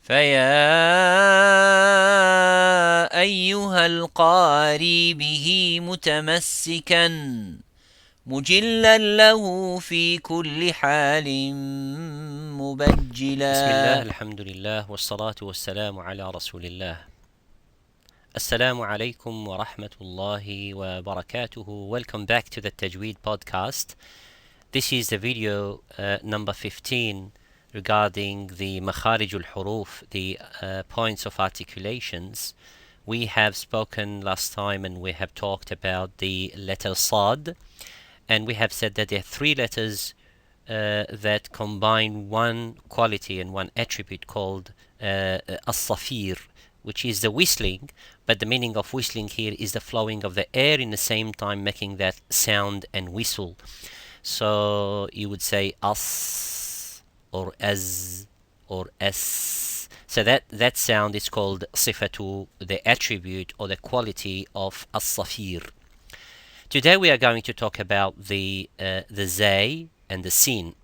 فيا أيها القاري به متمسكا مجلا له في كل حال مبجلا. بسم الله الحمد لله والصلاة والسلام على رسول الله. Assalamu alaikum wa rahmatullahi wa barakatuhu. Welcome back to the Tajweed podcast. This is the video number 15 regarding the makhraj al-huruf, the points of articulations. We have spoken last time and we have talked about the letter Saad, and we have said that there are three letters that combine one quality and one attribute called as-safir, which is the whistling, but the meaning of whistling here is the flowing of the air in the same time making that sound and whistle. So you would say as or as or s. So that sound is called sifatu, the attribute or the quality of as-safir. Today we are going to talk about the Zay and the Seen.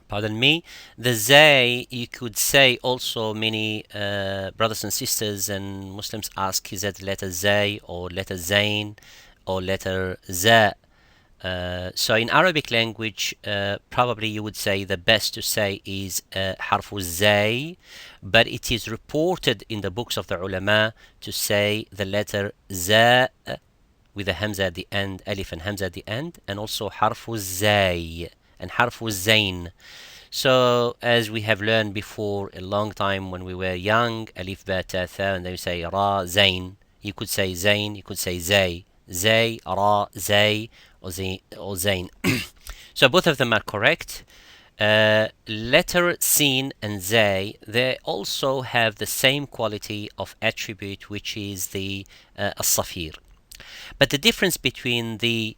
Pardon me. The Zay, you could say also, many brothers and sisters and Muslims ask, is that letter Zay or letter Zain or letter Za? So in Arabic language, probably you would say the best to say is harfu Zay, but it is reported in the books of the ulama to say the letter Za with a hamza at the end, alif and hamza at the end, and also harfu Zay and harfu Zain. So as we have learned before a long time when we were young, alif ba ta tha, and they say ra zain. You could say zain, you could say zay, zay, ra, zay, or zain. So both of them are correct. Letter Seen and Zay, they also have the same quality of attribute, which is the as-safir. But the difference between the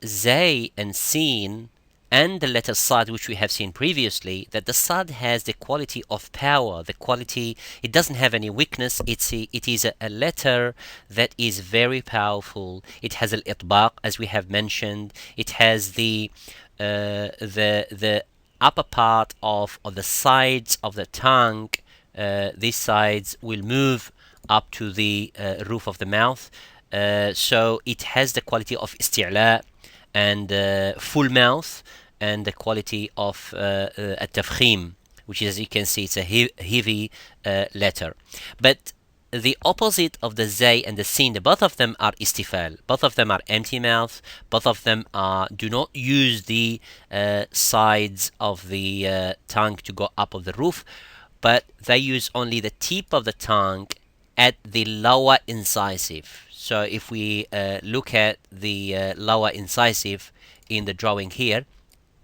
Zay and Seen and the letter Saad, which we have seen previously, that the Saad has the quality of power, the quality, it doesn't have any weakness. It is a letter that is very powerful. It has al-itbaq, as we have mentioned. It has the upper part of, or the sides of the tongue. These sides will move up to the roof of the mouth. So it has the quality of isti'la and full mouth, and the quality of at-tafkhim, which is, as you can see, it's a heavy letter. But the opposite of the Zay and the Seen, both of them are istifal. Both of them are empty mouth. Both of them do not use the sides of the tongue to go up of the roof, but they use only the tip of the tongue at the lower incisive. So if we look at the lower incisive in the drawing here,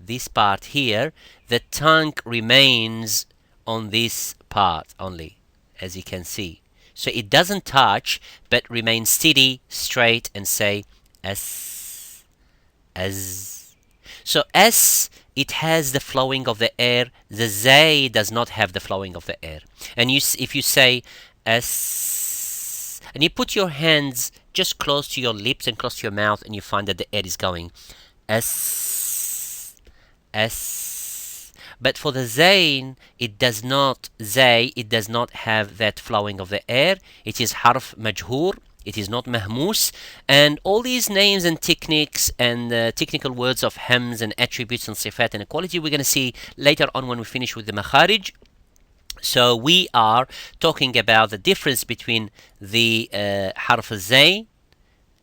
this part here, the tongue remains on this part only, as you can see. So it doesn't touch, but remains steady, straight, and say S, as. So S, it has the flowing of the air. The Zay does not have the flowing of the air. And if you say S, and you put your hands just close to your lips and close to your mouth, and you find that the air is going S, S. But for the Zain, it does not have that flowing of the air. It is harf majhur. It is not mahmus. And all these names and techniques and technical words of hems and attributes and sifat and equality, we're going to see later on when we finish with the makharij. So we are talking about the difference between the harf Zay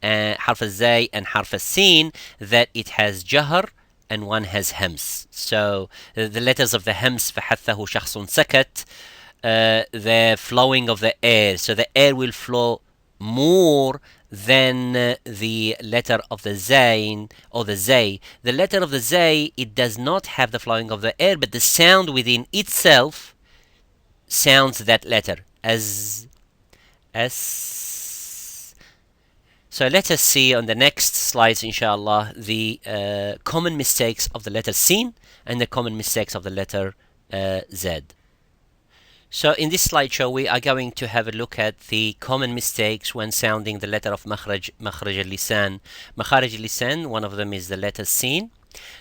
and harf Seen, that it has jahr and one has hems. So the letters of the hems, فَحَثَّهُ شَخْصٌ سَكَتْ, the flowing of the air. So the air will flow more than the letter of the Zain or the Zay. The letter of the Zay, it does not have the flowing of the air, but the sound within itself sounds that letter as. So let us see on the next slides, inshallah, the common mistakes of the letter Seen and the common mistakes of the letter Z. So in this slideshow, we are going to have a look at the common mistakes when sounding the letter of makhraj al-lisan. Makhraj al-lisan, one of them is the letter Seen.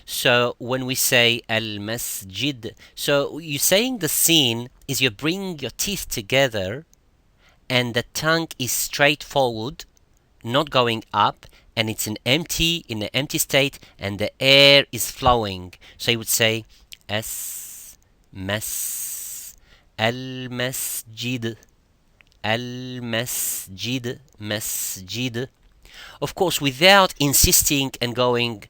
So when we say al-masjid, so you're saying the scene is you're bringing your teeth together and the tongue is straight forward, not going up, and it's in the empty state, and the air is flowing. So you would say mas al-masjid, al-masjid, masjid. Of course, without insisting and going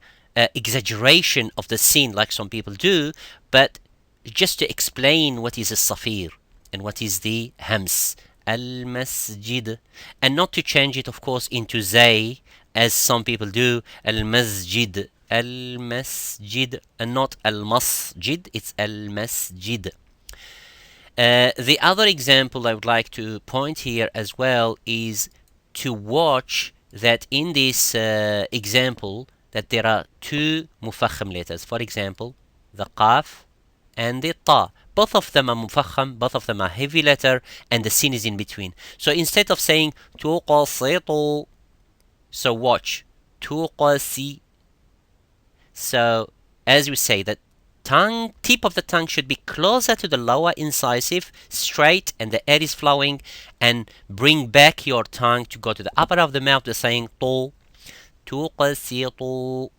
exaggeration of the scene like some people do, but just to explain what is a safir and what is the hams. Al-masjid. And not to change it, of course, into zay, as some people do. Al-masjid. Al-masjid. And not al-masjid, it's al-masjid. The other example I would like to point here as well is to watch that in this example that there are two mufakham letters. For example, the qaf and the ta. Both of them are mufakham, both of them are heavy letter, and the sin is in between. So instead of saying tuqasitu, so watch, tuqasi. So as we say, that tongue, tip of the tongue should be closer to the lower incisive, straight, and the air is flowing, and bring back your tongue to go to the upper of the mouth. We're saying tu, tuqasitu,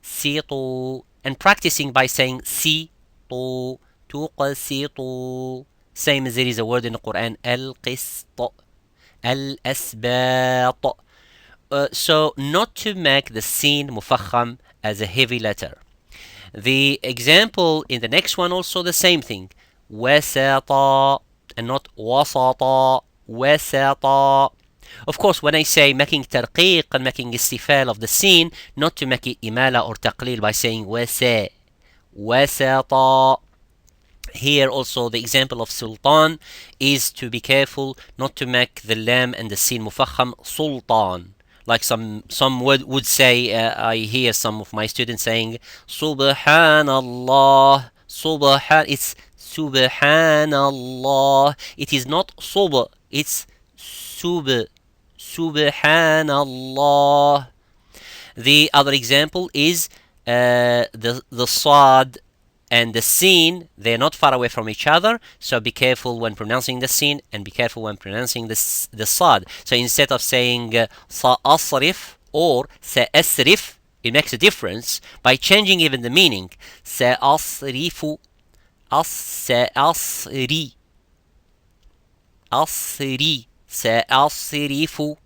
situ, and practicing by saying si, tu, tuqasitu. Same as there is a word in the Qur'an, al-qist, al-asbat. So not to make the sin mufakham as a heavy letter. The example in the next one also the same thing. Wasata, and not wasata, wasata. Of course, when I say making tarqiq and making istifal of the sin, not to make it imala or taqlil by saying wasa, wasata. Here also the example of sultan is to be careful not to make the lam and the sin mufakham sultan. Like some would say, I hear some of my students saying subhanallah, it's subhanallah. It is not sub, it's subhanallah. The other example is the Saad and the Seen. They're not far away from each other, so be careful when pronouncing the Seen and be careful when pronouncing the Saad. So instead of saying sa'asrif or sa'asrif, it makes a difference by changing even the meaning. Sa'asrifu, sa'asri, asri, sa'asrifu.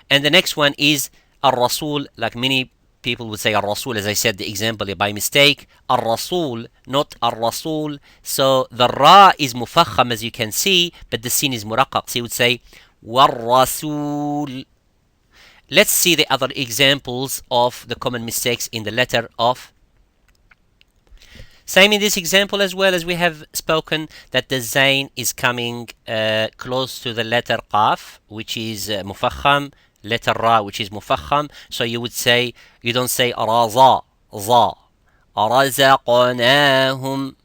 And the next one is al-rasul, like many people would say al-rasul, as I said the example by mistake. Al-rasul, not al-rasul. So the ra is mufakham, as you can see, but the sin is muraqqaq. So you would say wal-rasul. Let's see the other examples of the common mistakes in the letter of. Same in this example as well, as we have spoken that the zayn is coming close to the letter qaf, which is mufakham, letter ra, which is mufakham. So you would say, you don't say raza, za, razaqnahum,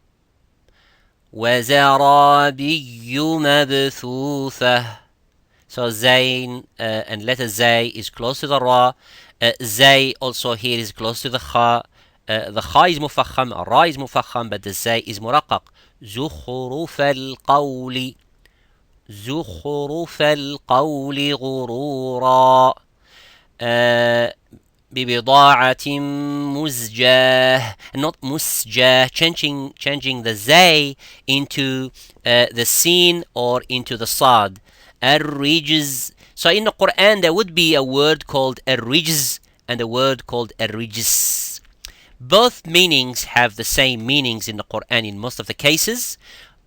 wazarabiyyu mabthutha. So zayn and letter zay is close to the ra. Zay also here is close to the kha. The kha is mufakham, ra is mufakham, but the zay is muraqqaq. زخرف القول, زخرف القول غرورا. ببضاعة مزجاه, not musjah, changing the zay into the sin or into the sad. الرجز. So in the Quran there would be a word called الرجز and a word called الرجس. Both meanings have the same meanings in the Quran in most of the cases.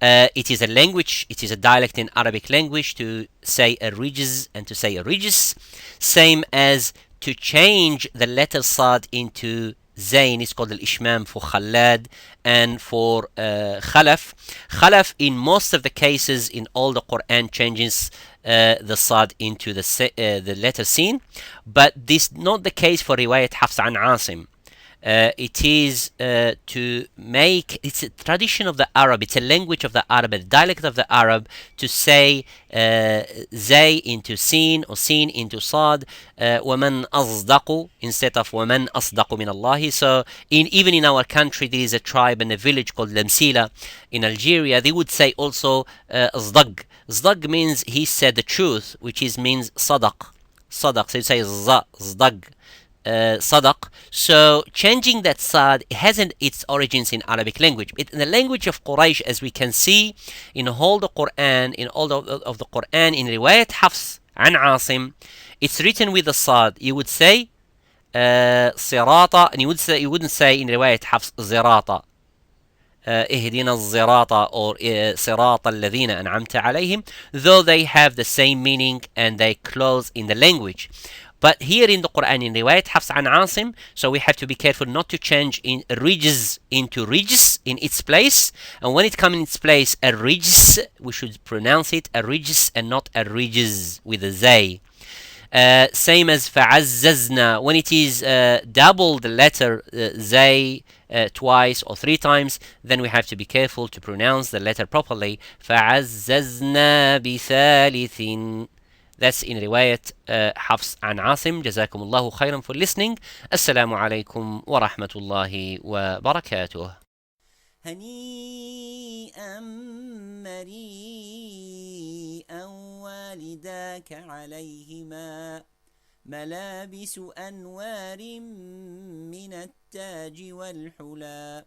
It is a language, it is a dialect in Arabic language to say a rijz and to say a rijs. Same as to change the letter Saad into Zayn is called al-ishmam for Khaled and for Khalaf. Khalaf in most of the cases in all the Quran changes the Saad into the letter Sin, but this not the case for riwayat Hafs an Asim. It is to make, it's a tradition of the Arab, it's a language of the Arab, a dialect of the Arab, to say Zay into Seen or Seen into Saad, وَمَنْ أَصْدَقُ instead of وَمَنْ أَصْدَقُ مِنَ اللَّهِ. So even in our country there is a tribe and a village called Lamsila in Algeria. They would say also Zdaq. Zdaq means he said the truth, which means Sadaq. Sadaq. So you say Zdaq. Sadaq. So changing that Sad has its origins in Arabic language. In the language of Quraysh, as we can see in all the Qur'an, in all of the Qur'an, in Riwayat Hafs an Asim, it's written with the Sad. You would say Sirata, and you wouldn't say in Riwayat Hafs Zirata. اهدنا الصراط or صراط الذين أنعمت عليهم, though they have the same meaning and they close in the language. But here in the Quran, in Riwayat Hafs an Asim, so we have to be careful not to change in rijz into rijz in its place. And when it comes in its place, a rijz, we should pronounce it a rijz and not a rijz with a zay. Same as فعززنا, when it is double the letter zay twice or three times, then we have to be careful to pronounce the letter properly. فعززنا بثالث. That's in رواية حفص عن عاصم. جزاكم الله خيرا for listening. السلام عليكم ورحمة الله وبركاته. هنيئا مريئا والداك عليهما ملابس أنوار من التاج والحلى